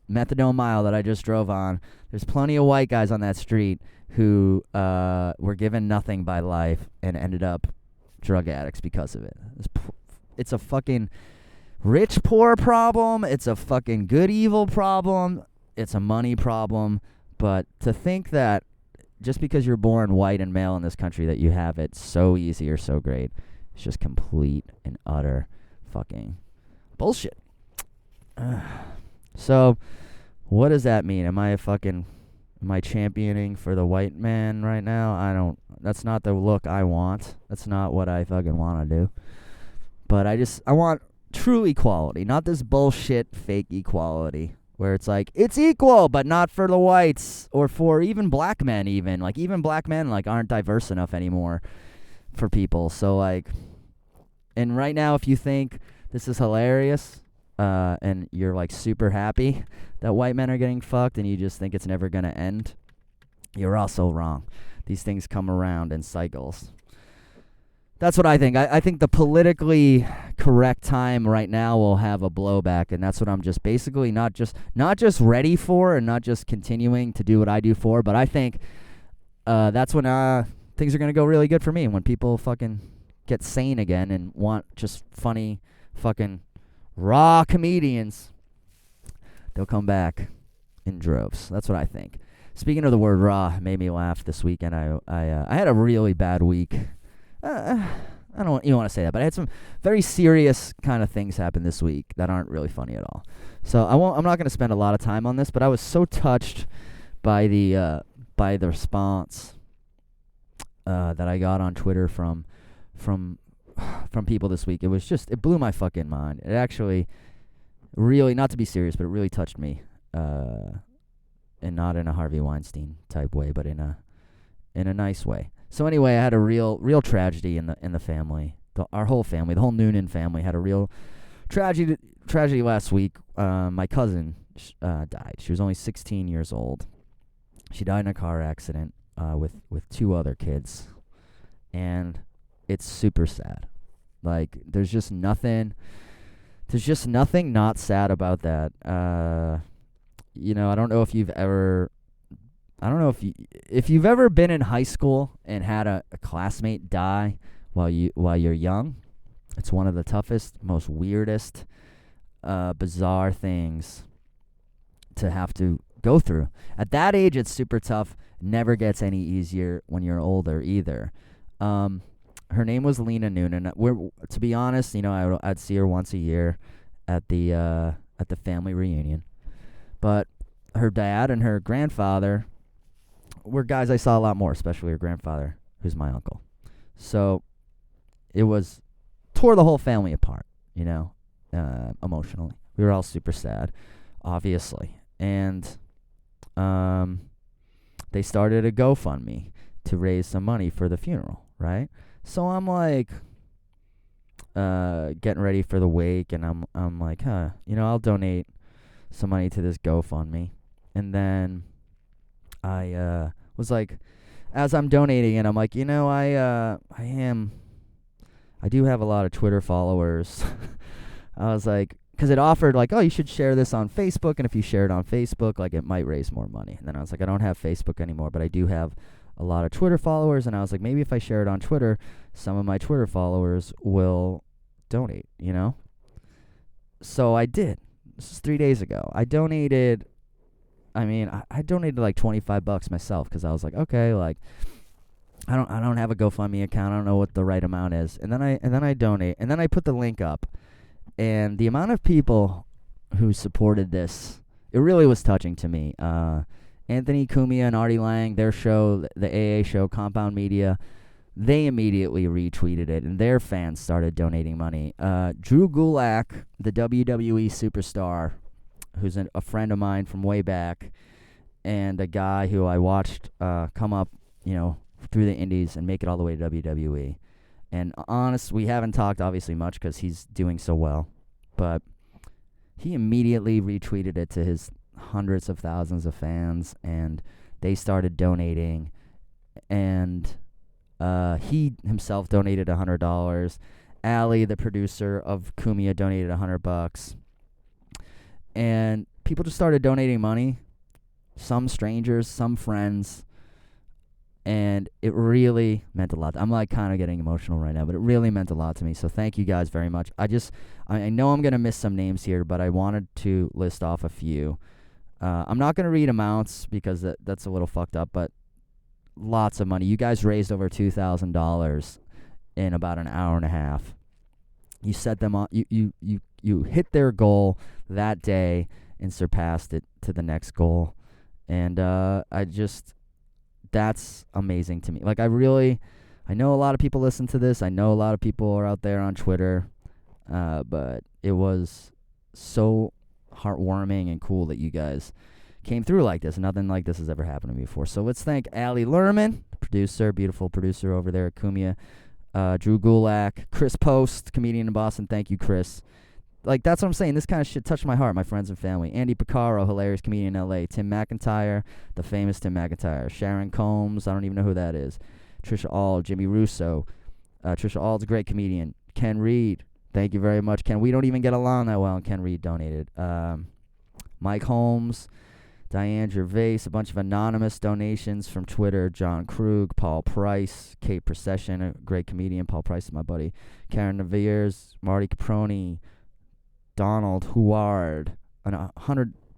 Methadone Mile that I just drove on. There's plenty of white guys on that street who were given nothing by life and ended up drug addicts because of it. It's a fucking rich-poor problem. It's a fucking good-evil problem. It's a money problem. But to think that just because you're born white and male in this country that you have it so easy or so great, it's just complete and utter fucking bullshit. So, what does that mean? Am I championing for the white man right now? That's not the look I want. That's not what I fucking want to do. But I want true equality, not this bullshit fake equality where it's like, it's equal, but not for the whites or for even black men even. Like, even black men, like, aren't diverse enough anymore for people. So, like, and right now, if you think this is hilarious and you're, like, super happy that white men are getting fucked and you just think it's never going to end, you're also wrong. These things come around in cycles. That's what I think. I think the politically correct time right now will have a blowback, and that's what I'm just basically not just ready for and not just continuing to do what I do for, but I think that's when things are going to go really good for me, when people fucking get sane again and want just funny fucking raw comedians. They'll come back in droves. That's what I think. Speaking of the word raw, it made me laugh this weekend. I had a really bad week. I don't even want to say that, but I had some very serious kind of things happen this week that aren't really funny at all. So I'm not going to spend a lot of time on this, but I was so touched by the response that I got on Twitter from people this week. It blew my fucking mind. It actually really, not to be serious, but it really touched me, and not in a Harvey Weinstein type way, but in a nice way. So anyway, I had a real tragedy in the family. Our whole family, the whole Noonan family, had a real tragedy last week. My cousin died. She was only 16 years old. She died in a car accident with two other kids, and it's super sad. Like, there's just nothing not sad about that. I don't know if you've ever. I don't know if you've ever been in high school and had a classmate die while you're young. It's one of the toughest, most weirdest, bizarre things to have to go through. At that age, it's super tough. Never gets any easier when you're older either. Her name was Lena Noonan. To be honest, I'd see her once a year at the family reunion. But her dad and her grandfather were guys I saw a lot more, especially her grandfather, who's my uncle. So it tore the whole family apart, emotionally. We were all super sad, obviously. And they started a GoFundMe to raise some money for the funeral, right? So I'm like getting ready for the wake, and I'm like, I'll donate some money to this GoFundMe. And then I was like, as I'm donating it, I'm like, I do have a lot of Twitter followers. I was like, because it offered like, oh, you should share this on Facebook, and if you share it on Facebook, like it might raise more money. And then I was like, I don't have Facebook anymore, but I do have a lot of Twitter followers, and I was like, maybe if I share it on Twitter, some of my Twitter followers will donate, So I did. This is 3 days ago. I donated. I donated like $25 myself, because I was like, okay, like I don't have a GoFundMe account. I don't know what the right amount is. And then I donate, and then I put the link up, and the amount of people who supported this, it really was touching to me. Anthony Cumia and Artie Lang, their show, the AA show, Compound Media, they immediately retweeted it, and their fans started donating money. Drew Gulak, the WWE superstar, who's a friend of mine from way back, and a guy who I watched come up, through the indies and make it all the way to WWE. And we haven't talked obviously much because he's doing so well, but he immediately retweeted it to his hundreds of thousands of fans, and they started donating, and he himself donated $100. Allie, the producer of Cumia, donated $100, and people just started donating money, some strangers, some friends, and it really meant a lot. I'm like kind of getting emotional right now, but it really meant a lot to me. So thank you guys very much. I know I'm going to miss some names here, but I wanted to list off a few. I'm not going to read amounts because that's a little fucked up, but lots of money. You guys raised over $2,000 in about an hour and a half. You set them on. You hit their goal that day and surpassed it to the next goal, and that's amazing to me. Like I know a lot of people listen to this. I know a lot of people are out there on Twitter, but it was so heartwarming and cool that you guys came through like this. Nothing like this has ever happened to me before. So let's thank Allie Lerman, producer, beautiful producer over there at Cumia, Drew Gulak, Chris Post, comedian in Boston. Thank you, Chris. Like, that's what I'm saying. This kind of shit touched my heart, my friends and family. Andy Picaro, hilarious comedian in L.A. Tim McIntyre, the famous Tim McIntyre. Sharon Combs, I don't even know who that is. Trisha Auld, Jimmy Russo. Trisha Ald's a great comedian. Ken Reed, thank you very much, Ken. We don't even get along that well, and Ken Reed donated. Mike Holmes, Diane Gervais, a bunch of anonymous donations from Twitter. John Krug, Paul Price, Kate Procession, a great comedian. Paul Price is my buddy. Karen Naviers, Marty Caproni, Donald Huard,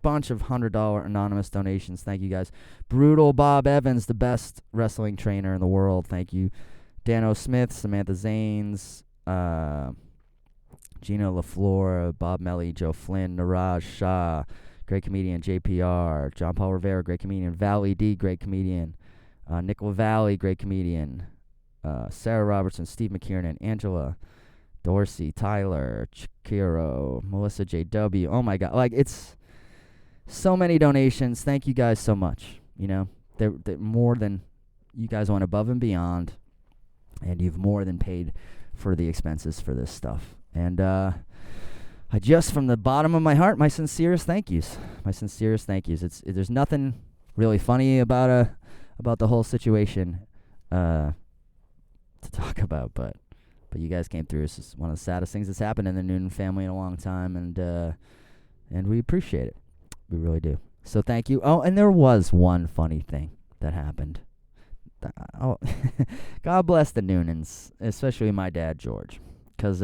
bunch of $100 anonymous donations. Thank you guys. Brutal Bob Evans, the best wrestling trainer in the world. Thank you. Dano Smith, Samantha Zanes, Gina LaFleur, Bob Melly, Joe Flynn, Niraj Shah, great comedian. JPR, John Paul Rivera, great comedian. Valley D, great comedian. Nick LaValle, great comedian. Sarah Robertson, Steve McKiernan, Angela Dorsey, Tyler, Chikiro, Melissa JW. Oh my God. Like, it's so many donations. Thank you guys so much. They're more than, you guys went above and beyond, and you've more than paid for the expenses for this stuff. And I just, from the bottom of my heart, my sincerest thank yous. There's nothing really funny about the whole situation to talk about, but you guys came through. This is one of the saddest things that's happened in the Noonan family in a long time, and we appreciate it. We really do. So thank you. Oh, and there was one funny thing that happened. God bless the Noonans, especially my dad, George, because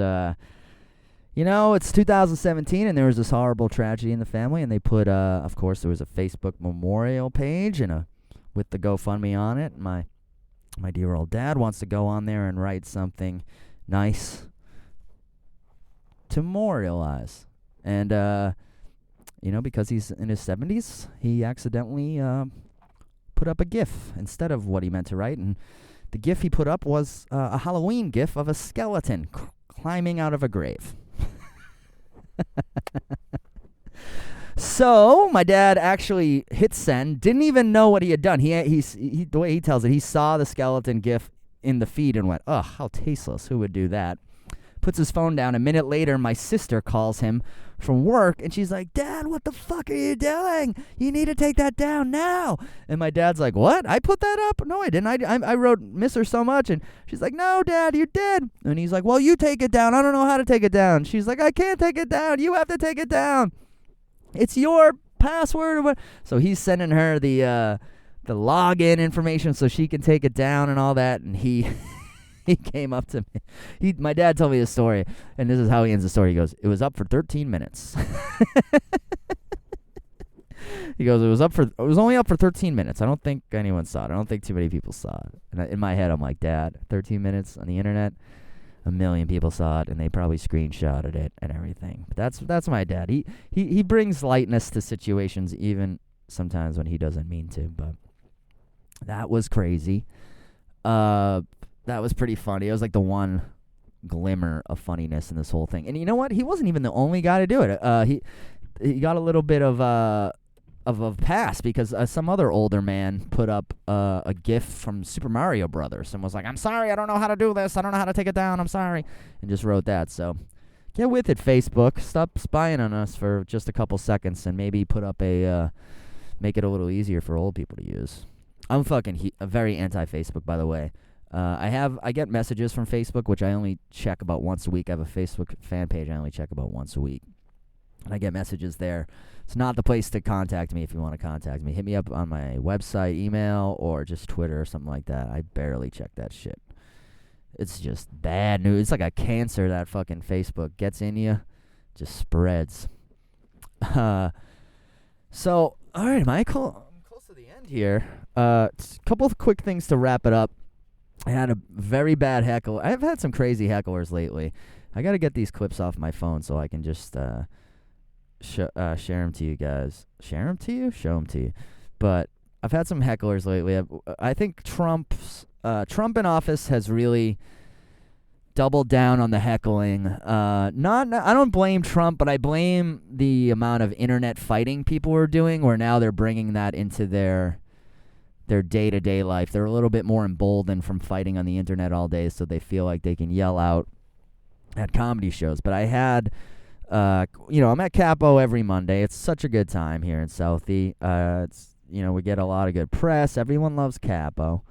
it's 2017, and there was this horrible tragedy in the family, and they put, of course, there was a Facebook memorial page and with the GoFundMe on it. My dear old dad wants to go on there and write something nice to memorialize. And, because he's in his 70s, he accidentally put up a GIF instead of what he meant to write. And The GIF he put up was a Halloween GIF of a skeleton climbing out of a grave. So my dad actually hit send, didn't even know what he had done. He the way he tells it, he saw the skeleton GIF in the feed and went, "Ugh, how tasteless! Who would do that?" Puts his phone down. A minute later, my sister calls him from work, and she's like, "Dad, what the fuck are you doing? You need to take that down now." And my dad's like, "What? I put that up? No, I didn't. I wrote miss her so much." And she's like, "No, Dad, you did." And he's like, "Well, you take it down. I don't know how to take it down." She's like, "I can't take it down. You have to take it down. It's your password." Or what? So he's sending her the login information so she can take it down and all that. And he came up to me. My dad told me this story, and this is how he ends the story. He goes, "It was up for 13 minutes." He goes, "It was only up for 13 minutes. I don't think anyone saw it. I don't think too many people saw it." And in my head, I'm like, "Dad, 13 minutes on the internet, 1 million people saw it, and they probably screenshotted it and everything." But that's my dad. He brings lightness to situations, even sometimes when he doesn't mean to. But that was crazy. That was pretty funny. It was like the one glimmer of funniness in this whole thing. And you know what? He wasn't even the only guy to do it. He got a little bit of a pass because some other older man put up a GIF from Super Mario Brothers and was like, "I'm sorry, I don't know how to do this. I don't know how to take it down. I'm sorry," and just wrote that. So get with it, Facebook. Stop spying on us for just a couple seconds and maybe put up make it a little easier for old people to use. I'm fucking very anti-Facebook, by the way. I get messages from Facebook, which I only check about once a week. I have a Facebook fan page I only check about once a week. And I get messages there. It's not the place to contact me if you want to contact me. Hit me up on my website, email, or just Twitter or something like that. I barely check that shit. It's just bad news. It's like a cancer that fucking Facebook gets in you. Just spreads. So, all right, Michael, I'm close to the end here. A couple of quick things to wrap it up. I had a very bad heckle. I've had some crazy hecklers lately. I got to get these clips off my phone so I can just share them to you guys. Share them to you? Show them to you. But I've had some hecklers lately. I think Trump in office has really doubled down on the heckling. I don't blame Trump, but I blame the amount of internet fighting people were doing, where now they're bringing that into their day-to-day life. They're a little bit more emboldened from fighting on the internet all day, so they feel like they can yell out at comedy shows. But I had, I'm at Capo every Monday. It's such a good time here in Southie. We get a lot of good press. Everyone loves Capo.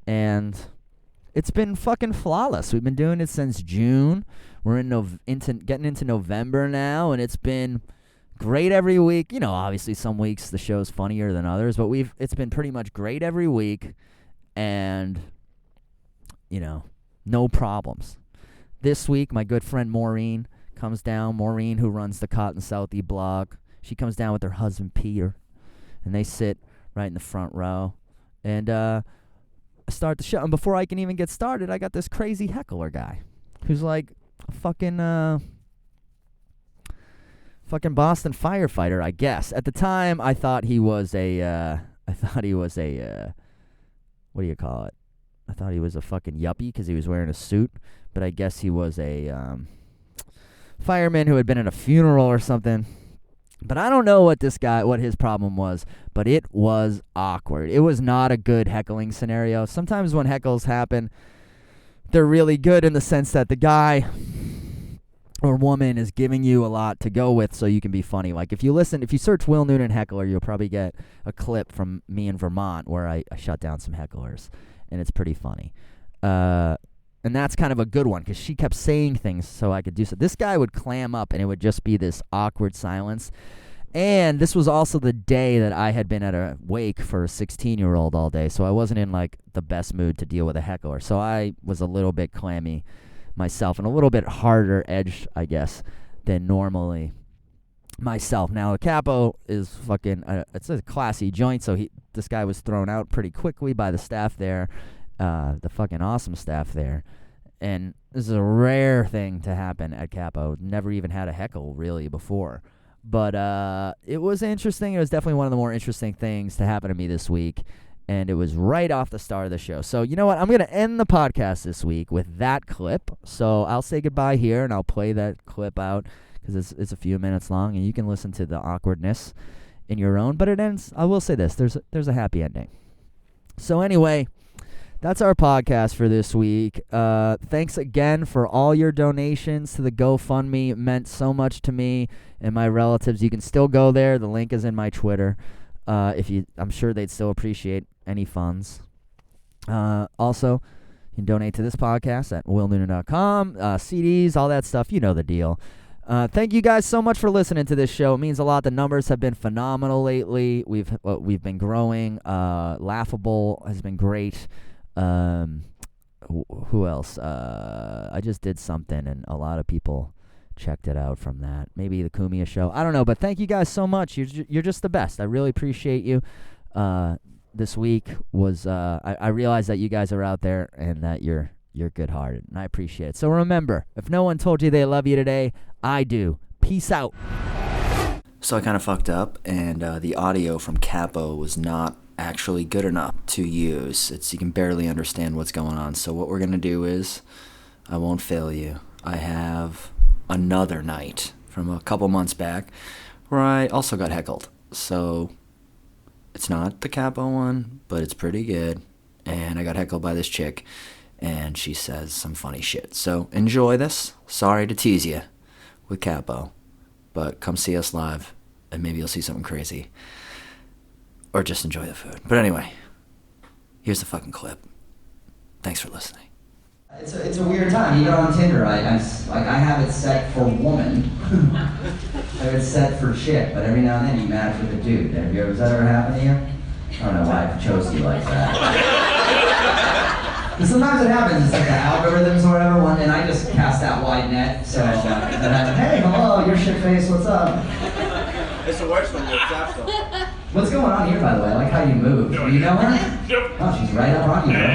And it's been fucking flawless. We've been doing it since June. We're getting into November now, and it's been great every week. Obviously some weeks the show's funnier than others, but it's been pretty much great every week, and no problems. This week my good friend Maureen comes down. Maureen, who runs the Cotton Southie blog, she comes down with her husband Peter, and they sit right in the front row, and start the show. And before I can even get started, I got this crazy heckler guy who's like a fucking Boston firefighter, I guess. At the time, I thought he was a what do you call it? I thought he was a fucking yuppie because he was wearing a suit, but I guess he was a fireman who had been at a funeral or something. But I don't know what his problem was, but it was awkward. It was not a good heckling scenario. Sometimes when heckles happen, they're really good in the sense that the guy or woman is giving you a lot to go with so you can be funny. Like if you search Will Noonan heckler, you'll probably get a clip from me in Vermont where I shut down some hecklers, and it's pretty funny. And that's kind of a good one because she kept saying things so I could do so. This guy would clam up, and it would just be this awkward silence. And this was also the day that I had been at a wake for a 16-year-old all day, so I wasn't in like the best mood to deal with a heckler. So I was a little bit clammy myself and a little bit harder edged, I guess, than normally myself. Now, the Capo is fucking, it's a classy joint, so this guy was thrown out pretty quickly by the staff there, the fucking awesome staff there. And this is a rare thing to happen at Capo. Never even had a heckle, really, before. But it was interesting. It was definitely one of the more interesting things to happen to me this week. and it was right off the start of the show. So you know what? I'm going to end the podcast this week with that clip. So I'll say goodbye here, and I'll play that clip out because it's a few minutes long, and you can listen to the awkwardness in your own. But it ends, I will say this, there's a happy ending. So anyway, that's our podcast for this week. Thanks again for all your donations to the GoFundMe. It meant so much to me and my relatives. You can still go there. The link is in my Twitter. I'm sure they'd still appreciate any funds. Also, you can donate to this podcast at willnoonan.com. CDs, all that stuff. You know the deal. Thank you guys so much for listening to this show. It means a lot. The numbers have been phenomenal lately. We've been growing. Laughable has been great. Who else? I just did something, and a lot of people checked it out from that. Maybe the Kumia show. I don't know, but thank you guys so much. You're just the best. I really appreciate you. This week was I realized that you guys are out there and that you're good-hearted, and I appreciate it. So remember, if no one told you they love you today, I do. Peace out. So I kind of fucked up, and the audio from Capo was not actually good enough to use. You can barely understand what's going on. So what we're going to do is, I won't fail you. I have another night from a couple months back where I also got heckled. So it's not the Capo one, but it's pretty good. And I got heckled by this chick, and she says some funny shit. So enjoy this. Sorry to tease you with Capo, but come see us live, and maybe you'll see something crazy. Or just enjoy the food. But anyway, here's the fucking clip. Thanks for listening. It's a weird time. Even on Tinder, I have it set for woman. I have it set for chick, but every now and then you match with a dude. Has that ever happened to you? I don't know why I chose you like that. Because sometimes it happens. It's like the algorithms or whatever. And I just cast that wide net. So hey, hello, you're shit face. What's up? It's the worst when you accept them. What's going on here, by the way? I like how you move. Do you know her? Yep. Oh, she's right up on you, bro.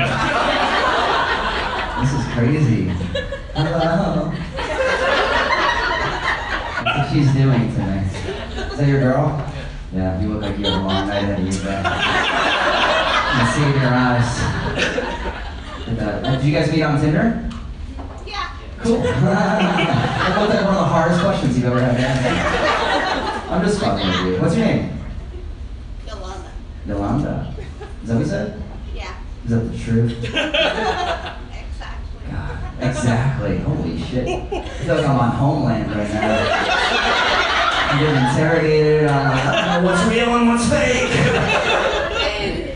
This is crazy. Hello. That's what she's doing tonight. Is that your girl? Yeah, you look like you have a long night ahead of you, bro. I can see it in your eyes. Did you guys meet on Tinder? Yeah. Cool. That was like one of the hardest questions you've ever had to answer. I'm just fucking with you. What's your name? Yolanda. Is that what you said? Yeah. Is that the truth? Exactly. God, exactly. Holy shit. I feel like I'm on Homeland right now. I'm getting interrogated. I don't know what's real and what's fake.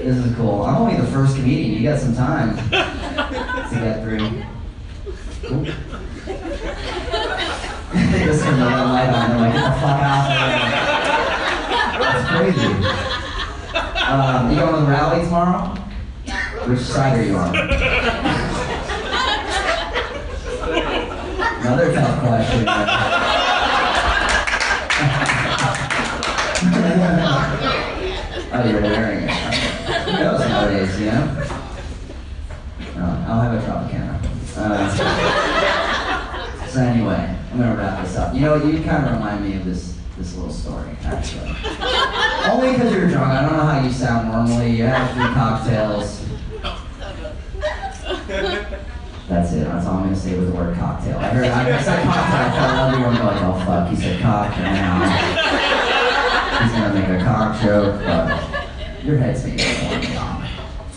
This is cool. I'm only the first comedian. You got some time to get through. Cool. They just turn the light on. They're like, get the fuck out of here. That's crazy. You going to the rally tomorrow? Yeah. Which side are you on? Another tough question. Oh, you're wearing it. Who knows nowadays, you know? I'll have a Tropicana. So anyway, I'm going to wrap this up. You know, you kind of remind me of this little story, actually. Only because you're drunk. I don't know how you sound normally. You have 3 cocktails. That's it. That's all I'm going to say with the word cocktail. I said cocktail. I thought everyone go like, oh fuck, he said cock now. He's going to make a cock joke, but your head's maybe wrong.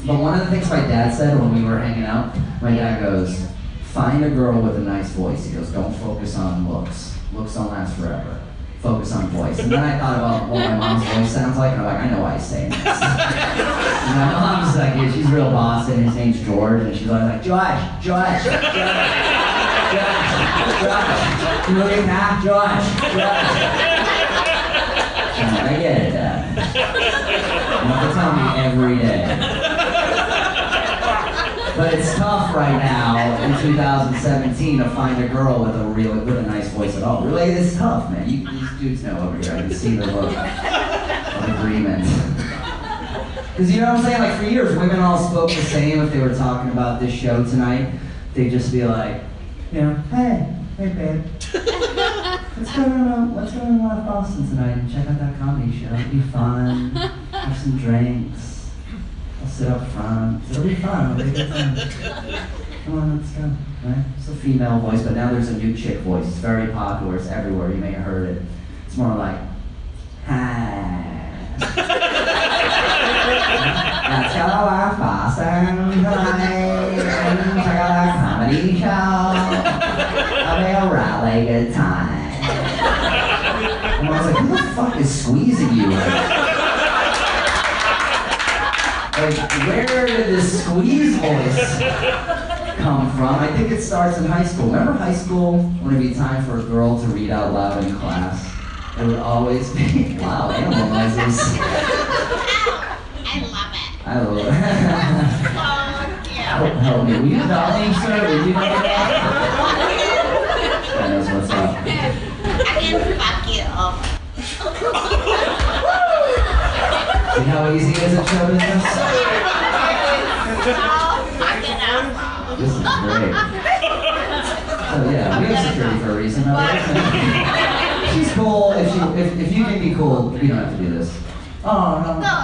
But one of the things my dad said when we were hanging out, my dad goes, find a girl with a nice voice. He goes, don't focus on looks. Looks don't last forever. Focus on voice. And then I thought about what my mom's voice sounds like, and I'm like, I know why he's saying this. And my mom's like, yeah, she's real Boston, his name's George, and she's always like, Josh. You look at that? Josh. I get it, Dad. You have to tell me every day. But it's tough right now in 2017 to find a girl with a nice voice at all. Really, it's tough, man. These dudes know over here. I can see the look of agreement. Because you know what I'm saying? Like for years, women all spoke the same. If they were talking about this show tonight, they'd just be like, you know, hey babe, let's go to Boston tonight and check out that comedy show. It'll be fun. Have some drinks. I'll sit up front. It'll be fun. It'll be a good time. Come on, let's go. Right? It's a female voice, but now there's a new chick voice. It's very popular. It's everywhere. You may have heard it. It's more like, hi. Let's go to our Boston tonight and check out our comedy show. It'll be a really good time. And I was like, who the fuck is squeezing you? Like, where did this squeeze voice come from? I think it starts in high school. Remember high school when it'd be time for a girl to read out loud in class? It would always be, wow, animal noises. I love it. Help me. Will you dolly, sir? Would you know that? That knows what's up. I can fuck you up. See how easy it is at show business? This is great. So yeah, we have security for a reason. She's cool. If you can be cool, you don't have to do this. Oh no. No.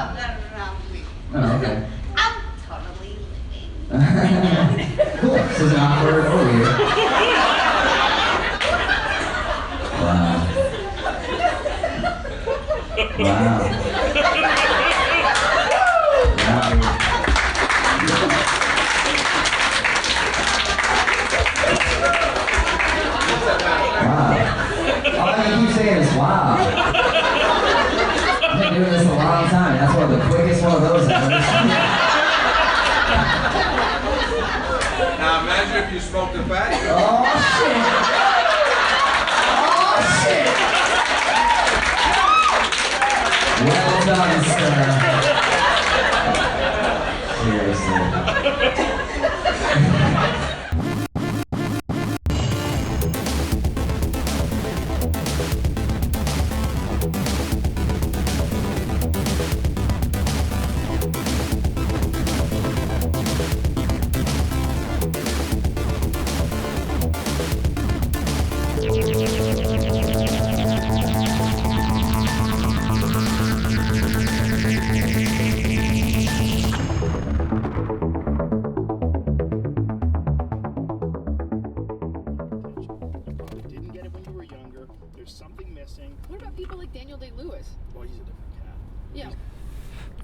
Oh, okay. I'm totally living. Cool. This is awkward or weird. Wow. Wow. All I keep saying is wow. I've been doing this a long time. That's one of the quickest one of those I've ever seen. Now imagine if you smoked a fatty. Oh shit! Oh shit! Well done, sir. Seriously.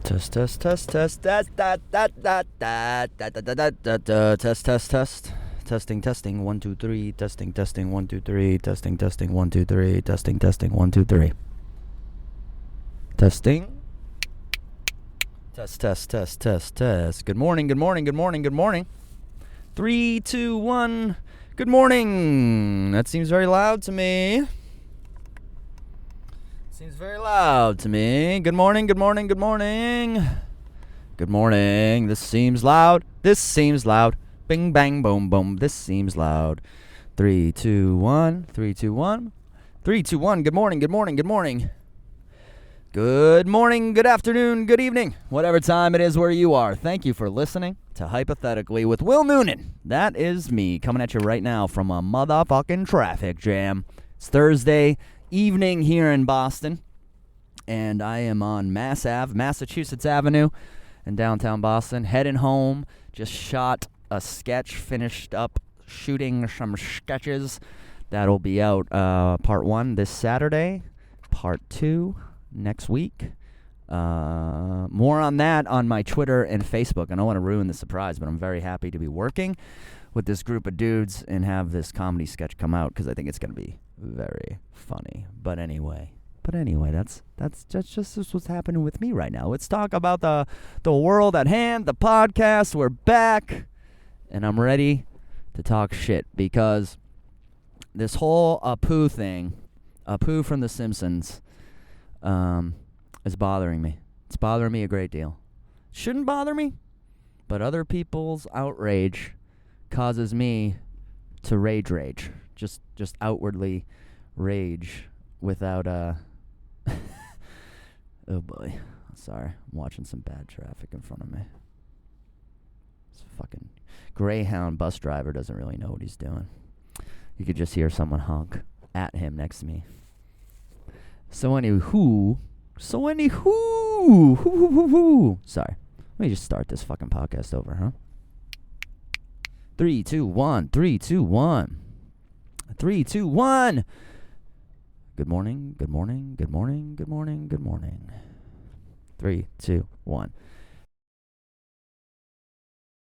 Test, test, test, test, test, test. Testing, testing, 1, 2, 3. Testing, testing, 1, 2, 3. Testing, testing, 1, 2, 3. Testing, testing, 1, 2, 3. Testing. Test, test, test, test, test. Good morning, good morning, good morning, good morning. 3, 2, 1. Good morning. That seems very loud to me. Seems very loud to me. Good morning, good morning, good morning. Good morning. This seems loud. This seems loud. Bing, bang, boom, boom. This seems loud. 3, 2, 1. 3, 2, 1. 3, 2, 1. Good morning, good morning, good morning. Good morning, good afternoon, good evening. Whatever time it is where you are. Thank you for listening to Hypothetically with Will Noonan. That is me coming at you right now from a motherfucking traffic jam. It's Thursday evening here in Boston, and I am on Massachusetts Avenue in downtown Boston, heading home. Just shot a sketch, finished up shooting some sketches. That'll be out part 1 this Saturday, part 2 next week. More on that on my Twitter and Facebook. I don't want to ruin the surprise, but I'm very happy to be working with this group of dudes and have this comedy sketch come out because I think it's going to be very funny. But anyway, that's just what's happening with me right now. Let's talk about the world at hand, the podcast. We're back, and I'm ready to talk shit because this whole Apu thing, Apu from The Simpsons, is bothering me. It's bothering me a great deal. Shouldn't bother me, but other people's outrage causes me to rage. Just outwardly rage without oh boy. Sorry. I'm watching some bad traffic in front of me. This fucking Greyhound bus driver doesn't really know what he's doing. You could just hear someone honk at him next to me. So anywho. Sorry. Let me just start this fucking podcast over, huh? 3, 2, 1. 3, 2, 1. 3, 2, 1. Good morning, good morning, good morning, good morning, good morning. 3, 2, 1.